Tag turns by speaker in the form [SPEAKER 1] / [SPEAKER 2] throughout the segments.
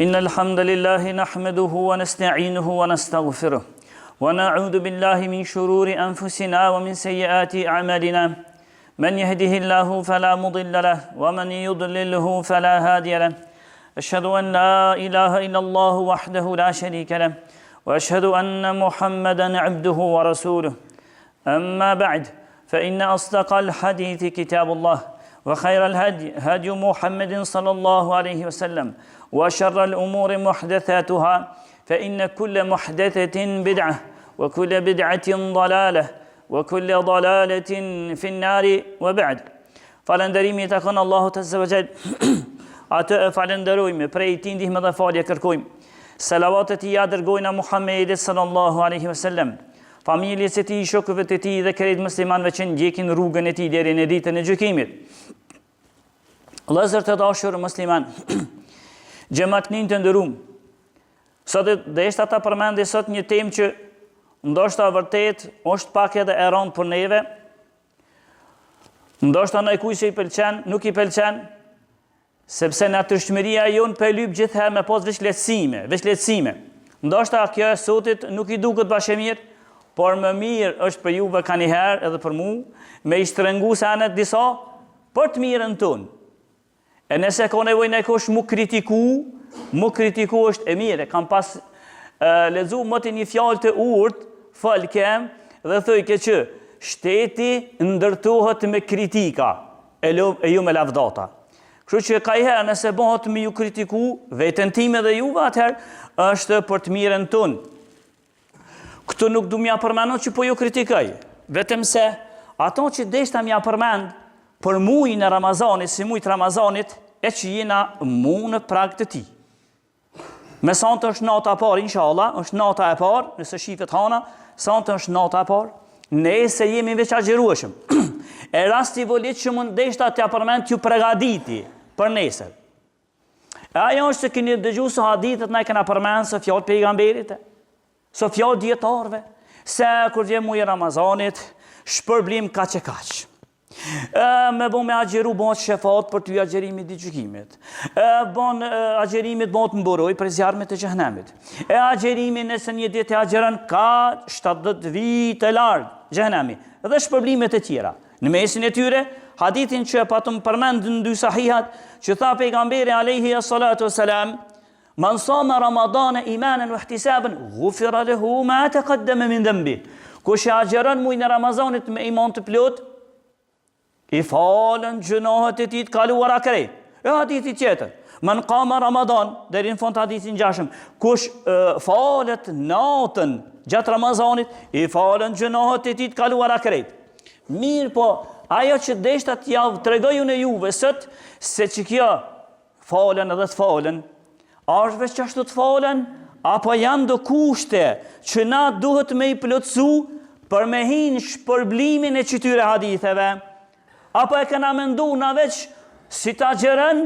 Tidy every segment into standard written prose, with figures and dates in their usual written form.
[SPEAKER 1] إن الحمد لله نحمده ونستعينه ونستغفره ونعوذ بالله من شرور أنفسنا ومن سيئات أعمالنا من يهده الله فلا مضل له ومن يضلله فلا هادي له أشهد أن لا إله إلا الله وحده لا شريك له وأشهد أن محمدا عبده ورسوله أما بعد فإن أصدق الحديث كتاب الله وخير الهدي هدي محمد صلى الله عليه وسلم وشر الأمور محدثاتها فإن كل محدثة بدعة وكل بدعة ضلالة وكل ضلالة في النار وبعد فالندريمي تكون الله عز وجل atë falenderojmë, prej tij ndihmë dhe falje kërkojmë. Salavatet i dërgojna Muhammedit sallallahu alaihi wasallam, familjes së tij, shokëve të tij dhe krejt muslimanëve që ndjekin rrugën e tij deri në ditën e gjykimit. Vëllezër të dashur musliman, xhamatnin të nderuam. Sot deshta ta përmendi sot një temë që ndoshta vërtet është pak edhe e rëndë për neve. Ndoshta ndaj kujt i pëlqen, nuk i pëlqen. Sepse natyrshmëria jonë për lyp gjithherë me pas veç lehtësime. Ndoshta kjo e sotit nuk i duket bashkë mirë, por më mirë është për juve kaniherë edhe për mu, me i shtrëngu senet disa për të mirën tonë. E nëse ka nevojë kush mu kritiku është e mirë. Kam pas lexu më të një fjalë të urtë, falkem dhe thojke që shteti ndërtohet me kritika, e ju me lavdata. Kështu që kajherë nëse bëhet me ju kritiku veten time dhe juve, atëherë është për të mirën tonë. Këtu nuk du m'ja përmendon që po ju kritikoj, vetëm se ato që deshta m'ja përmend për muajin e Ramazanit, si muajt Ramazanit, e që jena mu në prag të tij. Me sonte është nata e parë, inshallah, është nata e parë, nëse shifet hana, sonte është nata e parë. Nëse jemi veç agjerueshëm. E rasti volit që mund deshta t'ja përmend t'ju përgatiti për nesër. E ajo është se keni dëgju se hadithet na i kena përmend se fjalë pejgamberit, se fjalë dietarëve, se kur vjen muaji i Ramazanit, shpërblim kaq e kaq. Me bon me agjeru bon shefat për ty agjerimit i gjykimit. Bon agjerimit bon të mburoj për zjarmet e xhehenemit. E agjerimi nëse një ditë e agjeron ka 70 vite larg xhehenemi dhe shpërblimet e tjera. Në mesin e tyre, hadithin që patëm përmend në dy sahihat, që tha pejgamberi alayhi salatu wassalam, man sama Ramadana imanan wa ihtisaban ghufira lahu ma taqaddama min dhanbi. Kush e agjeron muajin e Ramazanit me iman të plot, i falen gjunohet e tij të kaluara krejt. E hadithi tjetër, man qama Ramadan, deri në fund hadithin ngjashëm, kush falet natën gjatë Ramazanit, i falen gjunohet e tij të kaluara krejt. Mirë po, ajo që deshta t'ja tregoj unë juve sot, se që kjo falen edhe të falen, është veç që ashtu të falen, apo janë do kushte që na duhet me i plotësu për me hinë shpërblimin e këtyre haditheve, apo e kena mendu na veç si ta gjerën,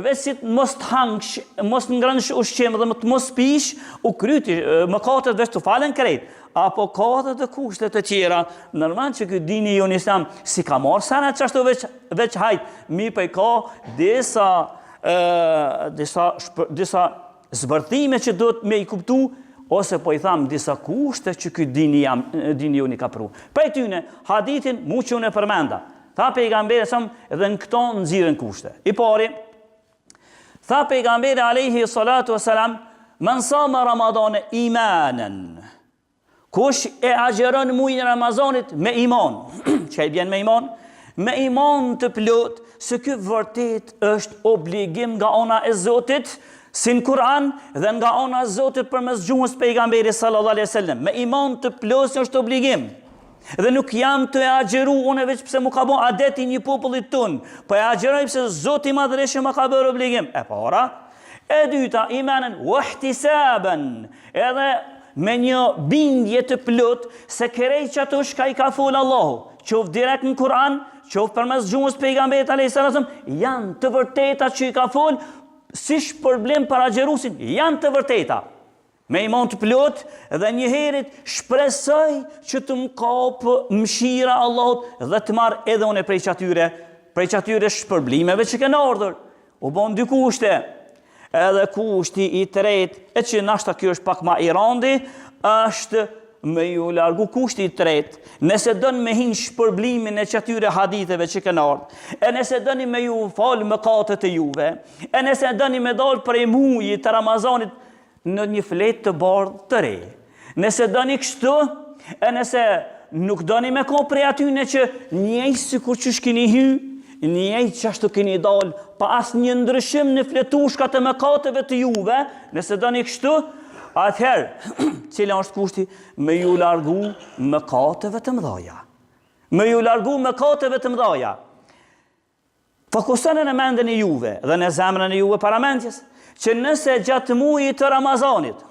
[SPEAKER 1] veç si mos të hangsh, mos të ngrënsh ushqim dhe të mos pish, u kryti, më katët veç të falen krejt, apo ka dhe kushtet e tjera. Normal që këtë dini ju në Islam si ka marrë sana që ashtu veç hajt, mi për ka disa zbërthime që do të me i kuptu, ose po i thamë disa kushte që këtë dini ju një ka pru. Prej tyne, hadithin mu që unë e përmenda. Tha pejgamberi edhe në këto nëzirën kushte. I pari, tha pejgamberi alayhi salatu wassalam, man sama Ramadane imanen. Kush e agjeron muajin e Ramazanit me iman. Çka i bjen me iman? Me iman të plot, se ky vërtet është obligim nga ana e Zotit, si në Kur'an dhe nga ana e Zotit përmes gjuhës pejgamberit sallallahu alaihi wasallam. Me iman të plot është obligim. Dhe nuk jam të e agjeru unë veç pse mu ka bon adeti një popullit ton, po e agjeroj pse Zoti i Madhërisht më ka bërë obligim. E para, e dyta, imanen wa ihtisaban, edhe me një bindje të plot se kerej që ato shka i ka folë Allahu, qoftë direkt në Kur'an, qoftë përmes gjuhës pejgamberit alayhis salam, janë të vërteta që i ka folë, si shpërblim për agjerusin, janë të vërteta. Me iman të plot dhe njëherit shpresoj që të më kapë mëshira Allahut dhe të marrë edhe unë prej qatyre shpërblimeve që kënë ardhur. U bon dy kushte. Edhe kushti i tretë, e që nashta kjo është pak ma i randi, është me ju largu kushti i tretë, nëse dënë me hinë shpërblimin e qëtyre haditheve që kënë ardhë, e nëse dëni me ju falë mëkatet e juve, e nëse dëni me dalë prej mujit të Ramazanit në një fletë të bardhë të re, nëse dëni kështu, e nëse nuk dëni me ko prej atyne që njëjë si kur që shkini hy, njëjë që ashtu kini dalë, pa asë një ndryshim në fletushkat e mëkateve të juve, nëse dëni kështu, atëherë, cila është kushti? Me ju largu mëkateve të mëdhaja. Me ju largu mëkateve të mëdhaja. Fokusoni në mendjen e juve dhe në zemrën e juve paramendjes, që nëse gjatë mujit të Ramazanit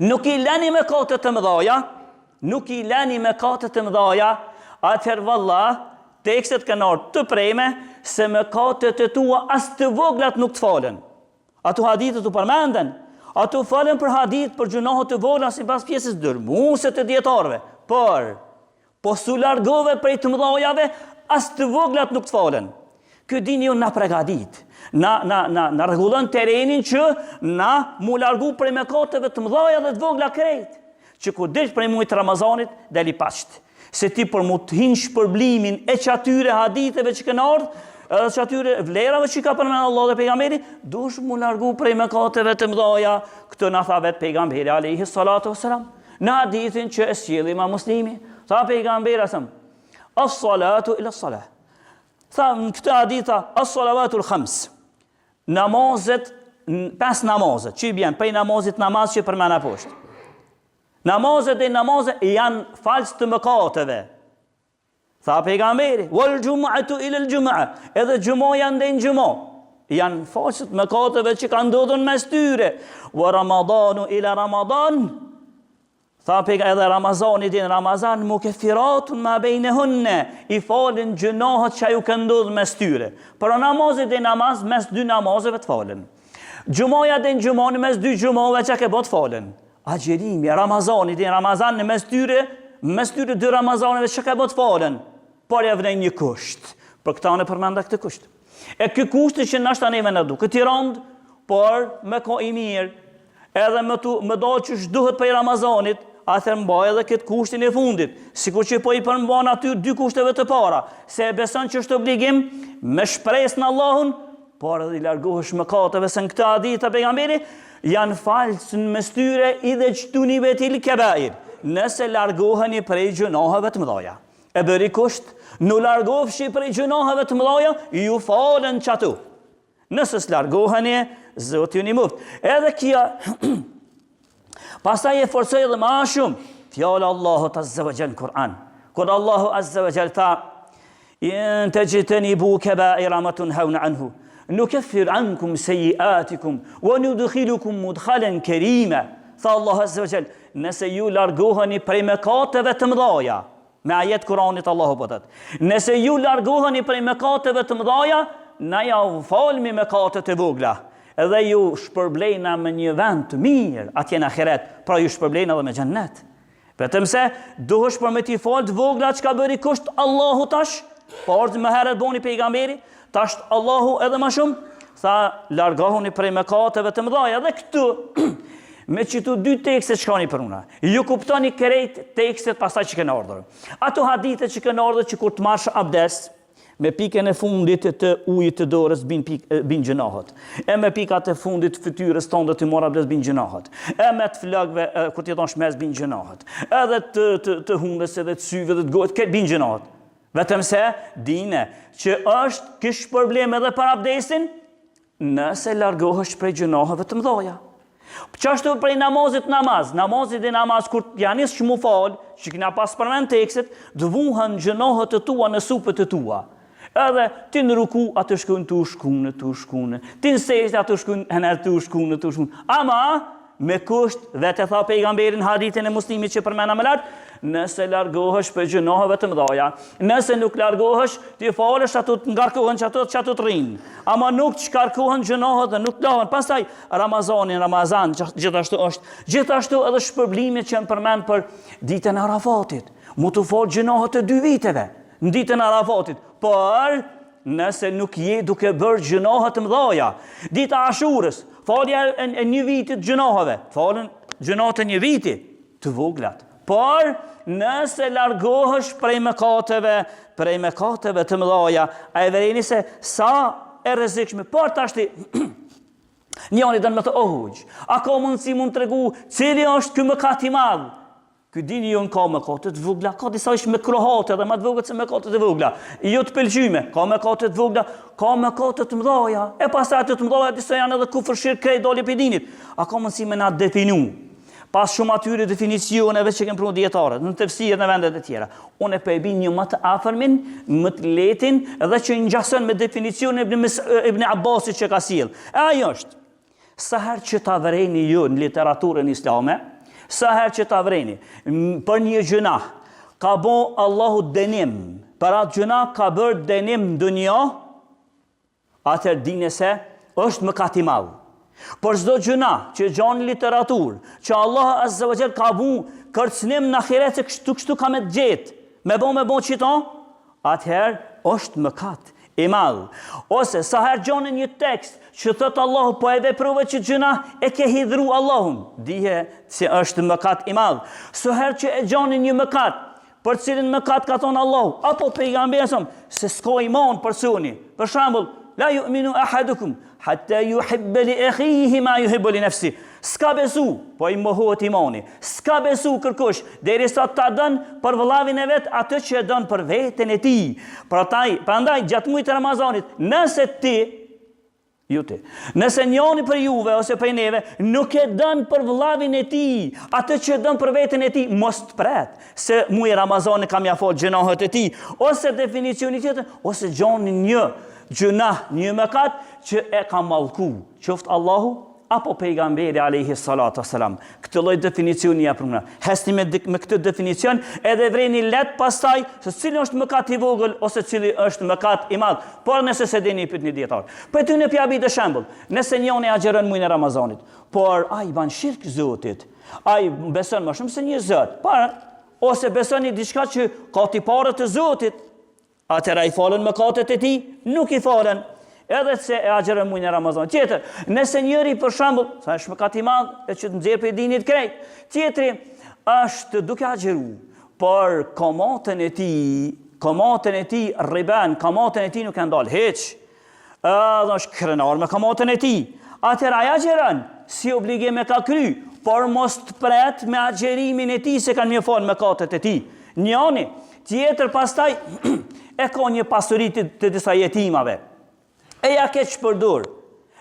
[SPEAKER 1] nuk i lëni mëkatet të mëdhaja, atëherë vallah, tekstet kanë ardhur të preme se mëkatet e tua as të voglat nuk të falen. Ato hadithet u përmenden. Ato falen për hadith, për gjunohet të vogla si pas pjesës dërmuse të djetarve. Por, po su largove prej të mëdhajave, as të voglat nuk të falen. Kjo dini ju na pregadit, na regulon terenin që na mu largu prej mëkateve të mëdhaja dhe të vogla krejt. Që ku dish prej mujt Ramazanit, deli pasht. Se ti për mu të hinë shpërblimin e qatyre haditheve që kënë ardhë, edhe që atyre vlerave që ka përmenë Allah dhe pejgamberi, dush mu largu prej mëkateve të mëdhaja, këtë në tha vetë pejgamberi alayhi salatu wassalam, në hadithin që e sjellë Imam Muslimi, tha pejgamberi asëm, as-salatu ila as-salah. Tha në këtë hadith tha, as-salavatul khams, namazet, 5 namazet, që i bjen, prej namazit namaz që përmena poshtë. Namazet e namazet janë falës të mëkateve. Tha pejgamberi, wal jumu'atu ila al-jumu'a, edhe gjumoja ndën gjumo. Janë falët mëkateve që kanë ndodhur mes tyre. Wa ramadanu ila ramadan. Tha pejgamberi, edhe Ramazani din Ramazan mukeffiratun ma bainahunna, i falin gjunohat që ju kanë ndodhur mes tyre. Por namazet e namaz mes dy namazeve të falen. Gjumoja din gjumon mes dy gjumove që ke bot falen. Agjerimi, Ramazani din Ramazan në mes tyre dy Ramazaneve që ke bot falen. Por e vënej një kusht. Për këta në përmenda këtë kusht. E këtë kushti që nashta neve në du. Këtë i randë, por me ko i mirë, edhe me do që shduhet për i Ramazanit, atër mbaj edhe këtë kushtin e fundit. Sikur që po i përmban aty dy kushteve të para. Se e beson që është obligim me shpres në Allahun, por edhe i largohesh mëkateve se në këtë hadith të pejgamberi, janë falës në mes tyre i dhe qëtunive til kebair. Nëse largoheni prej gjunoheve të mëdhaja. E bëri kusht, në largohëshi prej gjunoheve të mëdhaja, ju falen qatu. Nëse s'largoheni, Zoti ju një muft. Edhe kia, pastaj e forcoj edhe ma shumë, fjallë Allahut Azza wa Jall në Kur'an. Kur Allahu Azza wa Jall tha, in të gjiteni bu kebaira ma tunhauna anhu, nukeffir ankum sejiatikum, wa nudkhilukum mudkhalen kerima. Tha Allahu Azza wa Jall, nëse ju largoheni prej mëkateve të mëdhaja, me ajet Kur'anit Allahu po thot. Nëse ju largoheni prej mëkateve të mëdhaja, na ja falmi mëkatet e vogla. Edhe ju shpërblejna me një vend të mirë atje në ahiret, pra ju shpërblejna edhe me xhennet. Vetëm se duhesh për me t'i fal të vogla çka bëri kusht Allahu tash, por më herët boni pejgamberi, tash Allahu edhe më shumë tha largohuni prej mëkateve të mëdhaja. Dhe këtu me qëtu dy tekstet që kanë i përuna. Ju kuptoni krejt tekstet pastaj që kanë ardhur. Ato hadithe që kanë ardhur që kur të marrësh abdes, me pikën e fundit të ujit të dorës bin gjinohet. E me pikat e fundit fytyrës tonë të marr abdes bin gjinohet. E me të flagëve kur ti thosh mes bin gjinohet. Edhe të hundës edhe të syve dhe të gojët këtë bin gjinohet. Vetëm se dine që është kish problem edhe për abdesin nëse largohesh prej gjinoheve të mëdhaja. Qashtu prej namazit e namaz, kur janë isë që mu falë, që kina pas përmen tekstit, dëvuhën gjënohët të tua në supët të tua. Edhe ti në ruku, atë shkun të shkune, ti në sejtë, atë shkun të shkune. Ama, me kusht, dhe të tha pejgamberin hadithin e muslimit që përmena më lartë, nëse largohesh për gjënohëve të mëdhaja, nëse nuk largohesh, ti falësh ato të ngarkohen që ato të rinë. Ama nuk të shkarkohen gjënohët dhe nuk të lahen. Pastaj, Ramazan, gjithashtu është, gjithashtu edhe shpërblimit që në përmen për ditën e Arafatit. Mu të falë gjënohët të 2 viteve, në ditën e Arafatit. Por, nëse nuk je duke bërë gjinohë të mëdha. Dita Ashurës, falja e një vitit gjinohëve, falën gjinohët e një viti të voglat. Por nëse largohesh prej mëkateve të mëdha, a e vereni se sa e rrezikshme. Por tashti njëri dënë me të ohuq. A ka mundësi mund të regu cili është ky mëkat i madh? Ky dini ju në ka mëkate të vogla, ka disa ish me krohate dhe ma të vogët se mëkate të vogla. Jo të pëlqyme, ka mëkate të vogla, ka mëkate të mëdha. E pastaj të mëdha disa janë edhe kufërshir krejt doli për dinit. A ka mundësi me na definu? Pas shumë atyre definicioneve që kemë prunë djetarët, në tefsirë në vendet e tjera. Unë e pëjbi një më të afërmin, më të letin, edhe që njësën me definicion Ibn Abbasit që ka sjell. E ajo është, sa herë që ta vëreni ju në literaturën islame, sa herë që ta vëreni, për një gjunah, ka bo Allahu dënim, për atë gjunah ka bërë dënim në dunja, atër dine se është mëkat i madh. Por çdo gjuna që gjanë literaturë, që Allah Azza wa Jall ka bu kërcënim në ahiret se kështu ka me të gjetë, me bo qita, atëherë është mëkat i madh. Ose sa herë gjanë një tekst që thëtë Allahu po e veprove që gjuna e ke hidhru Allahun, dije se është mëkat i madh. Sa herë që e gjanë një mëkat, për cilin mëkat ka thonë Allahu, apo pejgamberi se s'ka iman personi. Për shembull, la yu'minu ahadukum hatta yuhibba li akhihi ma yuhibbu li nafsi. S'ka besu, po i mohohet imani. S'ka besu kërkush derisa ta dën për vëllavin e vet atë që e dën për veten e tij. Prandaj gjatë muajit të Ramazanit, nëse njëri për juve ose për neve nuk e dën për vëllavin e tij, atë që e dën për veten e tij, mos të pret se muaji Ramazani kam ia fal gjinohet e tij, ose definicioni tjetër, ose gjoni një gjunah, një mëkat që e ka mallku, qoftë Allahu apo pejgamberi alayhi salatu wassalam. Këtë lloj definicioni ja përmend. Hesni me këtë definicion edhe vreni let pastaj se cili është mëkat i vogël ose cili është mëkat i madh. Por nëse se dini pyet një dietar. Po ty në pjabi të shembull, nëse njëri agjeron muajin e Ramazanit, por ai ban shirk Zotit, ai beson më shumë se një Zot, ose beson në diçka që ka tipare të Zotit, atëra i falen mëkatet e tij, nuk i falen. Edhe se e agjerën muajin e Ramazanit. Tjetër, nëse njëri për shembull, sa është mëkat i madh e që të nxjerr për dinit krejt, tjetri është duke agjeru, por kamatën e tij riban, kamatën e tij nuk e ndal hiç. Edhe është krenar me kamatën e tij. Atëra ai agjeron si obligim e ka kry, por mos të pret me agjerimin e tij se kanë më fal mëkatet e tij. Njëri, tjetër pastaj e ka një pasuri të disa jetimave. E ja keq përdor,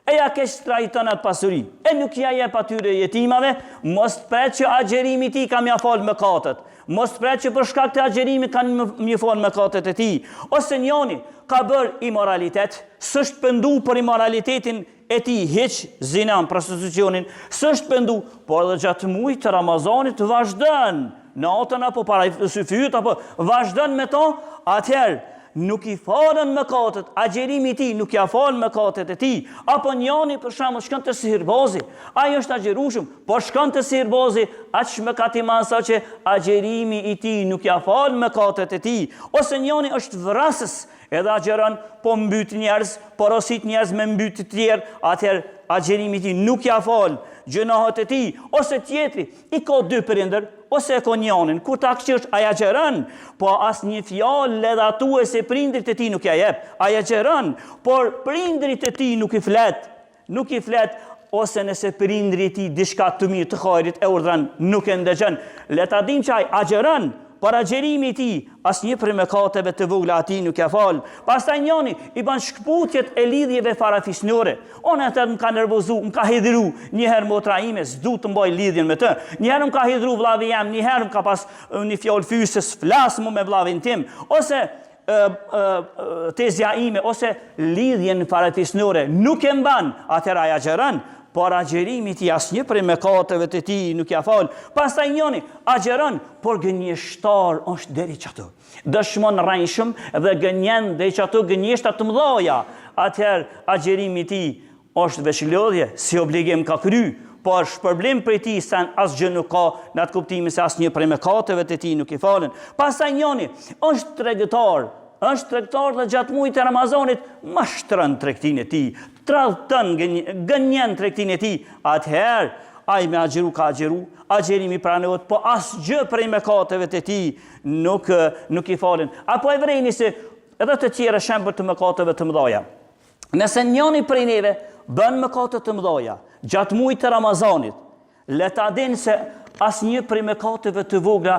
[SPEAKER 1] e ja keq trajton atë pasuri, e nuk ja jep atyre jetimave, mos pret që agjerimi i tij ka mja fal mëkatet, mos pret që për shkak të agjerimit kanë mja fal mëkatet e tij, ose njëri ka bër imoralitet, s'është pendu për imoralitetin e tij, hiç zinan, prostitucionin, s'është pendu, por edhe gjatë muajit të Ramazanit vazhdon, natën apo para syfyt apo vazhdon me to, atëherë nuk i falen mëkatet, agjerimi i tij nuk ja fal mëkatet e tij. Apo njëri për shembull shkon te sihirbazi, ai është agjerueshëm, por shkon te sihirbazi, aq mëkat i madh sa që agjerimi i tij nuk ja fal mëkatet e tij. Ose njëri është vrasës, edhe agjeron, po mbyt njerëz, porosit njerëz me mbyt të tjerë, atëherë agjerimi i tij nuk ja fal gjinohet e tij. Ose tjetri, i ka dy prindër, ose e ka njënin, kur ta këshirsh aja agjeron, po as një fjalë ledhatuese prindrit e tij nuk ja jep, aja agjeron, por prindrit e tij nuk i flet, ose nëse prindri i tij diçka të mirë të hajrit e urdhron, nuk e ndëgjon. Le ta dim që ai agjeron, por agjerimi i tij asnjë prej mëkateve të vogla atij nuk ja fal. Pastaj njëri i bën shkputjet e lidhjeve farafisnore. Unë atë më ka nervozu, më ka hidhuru, një herë motra ime s'du të mbaj lidhjen me të. Një herë më ka hidhuru vllavi jam, një herë më ka pas një fjalë fyse s'flas më me vllavin tim, ose tezja ime, ose lidhjen farafisnore nuk e mban, atëra ja agjeron. Por agjerimi i tij asnjë prej mëkateve të tij nuk ja fal. Pastaj njëri agjeron, por gënjeshtar është deri çato. Dëshmon rrejshëm dhe gënjen deri çato gënjeshta të mëdha. Atëherë agjerimi i tij është veçlodhje, si obligim ka kry, por shpërblim për ti se asgjë nuk ka në atë kuptimin se asnjë prej mëkateve të tij nuk i falen. Pastaj njëri është tregtar, është tregtar dhe gjatë muajit të Ramazanit mashtron tregtinë e tij, tradhton gënjen tregtinë e tij, atëherë ai me agjeru ka agjeru, agjerimi pranohet, po asgjë prej mëkateve të tij nuk i falen. Apo e vrejni se edhe të tjera shembull të mëkateve të mëdha. Nëse njëri prej neve bën mëkate të mëdha gjatë muajit të Ramazanit, le ta dinë se asnjë prej mëkateve të vogla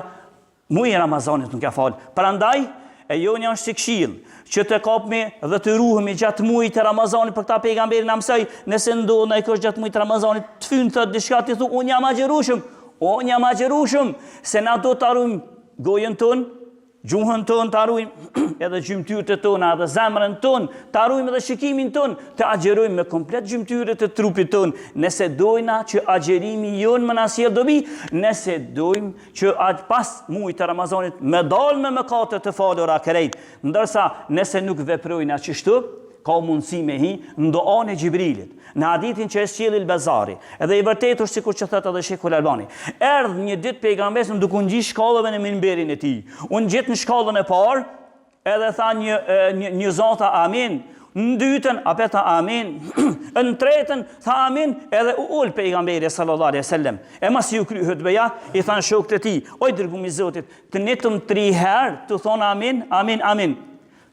[SPEAKER 1] muaji i Ramazanit nuk ja fal. Prandaj e joni është si këshill që të kapmi dhe të ruhemi gjatë muajit të Ramazanit, për ta pejgamberi na mësoi, nëse ndodh ndonjë kush gjatë muajit të Ramazanit të fyn thot diçka ti thu unë jam agjerueshëm, se na do të arrujmë gojën tonë, gjuhën tonë të arrujmë, edhe gjymtyrët tona, edhe zemrën tonë, të arrujmë edhe shikimin tonë, të agjerojmë me komplet gjymtyrët e trupit tonë, nëse dojna që agjerimi jonë më na sjell dobi, nëse dojmë që pas muajit të Ramazanit me dalë me mëkate të falura krejt, ndërsa nëse nuk veprojna kështu, ka mundësi me hi në duan e Gjibrilit, në hadithin që e sjell Elbazari, edhe i vërtet është sikur që thot edhe Sheikhul Albani. Erdhë një ditë pejgamberi duke u ngjit shkallëve në minberin e tij. Unë gjet në shkallën e parë, edhe tha një zota amin, në dytën apo tha amin, në tretën tha amin, edhe u ul pejgamberi sallallahu alaihi wasallam. E mas ju kry hutbeja, i than shokët e tij, oj dërgumi i Zotit, të netëm 3 herë të thon amin, amin, amin.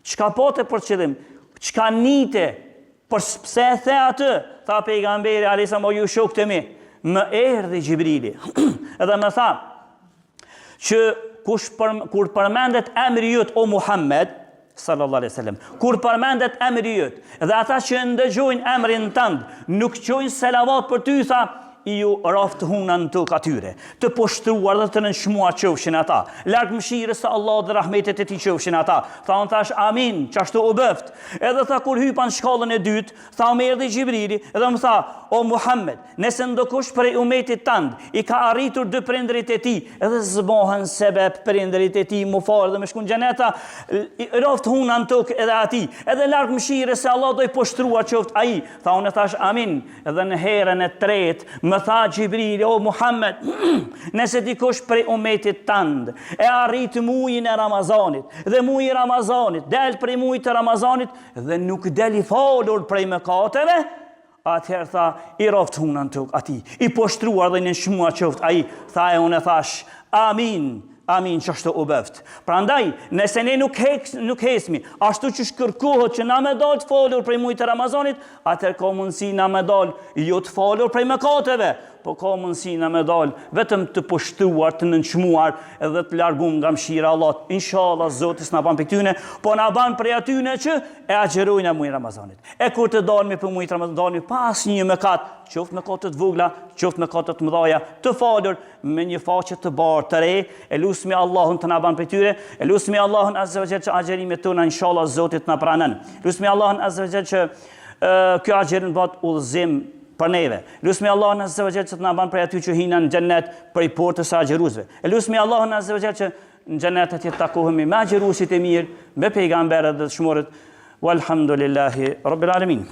[SPEAKER 1] Çka pote për qëllim? Çka nite, për pse e the atë, tha pejgamberi alesa mo ju shokët e mi, më erdhi Gjibrili, edhe më tha, që kur përmendet emri jot o Muhammed, sallallahu alaihi wasallam, kur përmendet emri jot, dhe ata që ndëgjojnë emrin tënd, nuk qojnë selavat për ty, tha, i ju raft hunan të atyre, të poshtruar dhe të nënshmuar qofshin ata, larg mëshirës së Allah dhe rahmetet e tij qofshin ata. Tha unë thash amin, qashtu u bëft. Edhe tha kur hypan shkallën e dytë, tha më erdhi Gjibrili, edhe më tha, o Muhammed, nëse ndokush prej umetit tënd i ka arritur 2 prindrit e tij, edhe zbohen sebeb prindrit e tij mu fal dhe me shkon xheneta, raft hunan tok edhe atij, edhe larg mëshirës së Allah do i poshtruar qoft ai. Tha unë thash amin, edhe në herën e tretë më tha Gjibrili, o Muhammed, nëse dikush prej umetit tënd e arrit muajin e Ramazanit, dhe muaji i Ramazanit del prej muajit të Ramazanit dhe nuk del i falur prej mëkateve, atëherë tha, i raft hunan tok atij, i poshtruar dhe i nënshmuar qoft ai. Tha e unë thash, amin. Amin, qashtu u bëft. Prandaj, nëse ne nuk hesmi, ashtu që shkërkohet që na me dalë të falur prej muajit të Ramazanit, atëherë ka mundësi na me dalë jo të falur prej mëkateve, po ka mundësi na me dalë vetëm të poshtruar, të nënçmuar edhe të largum nga mëshira e Allahut. Inshallah Zoti s'na ban për këtyne, po na ban për atyne që e agjerojnë muajin e Ramazanit. E kur të dalmi për muajin e Ramazanit pa asnjë mëkat, qoftë mëkate të vogla, qoftë mëkate të mëdha, të falur me një faqe të bardhë të re, e lusmi Allahun të na ban për tyre, e lusmi Allahun azza wa jalla që agjerimet tona inshallah Zoti të na pranon. Lusmi Allahun azza wa jalla që kjo agjerim bëhet udhëzim për neve. Lusmi Allahun azza wa jalla që të na ban prej aty që hinan në xhennet prej portës së agjeruesve. E lusmi Allahun azza wa jalla që në xhennet të takohemi me agjeruesit e mirë, me pejgamberët dhe shmorët. Walhamdulillahi rabbil alamin.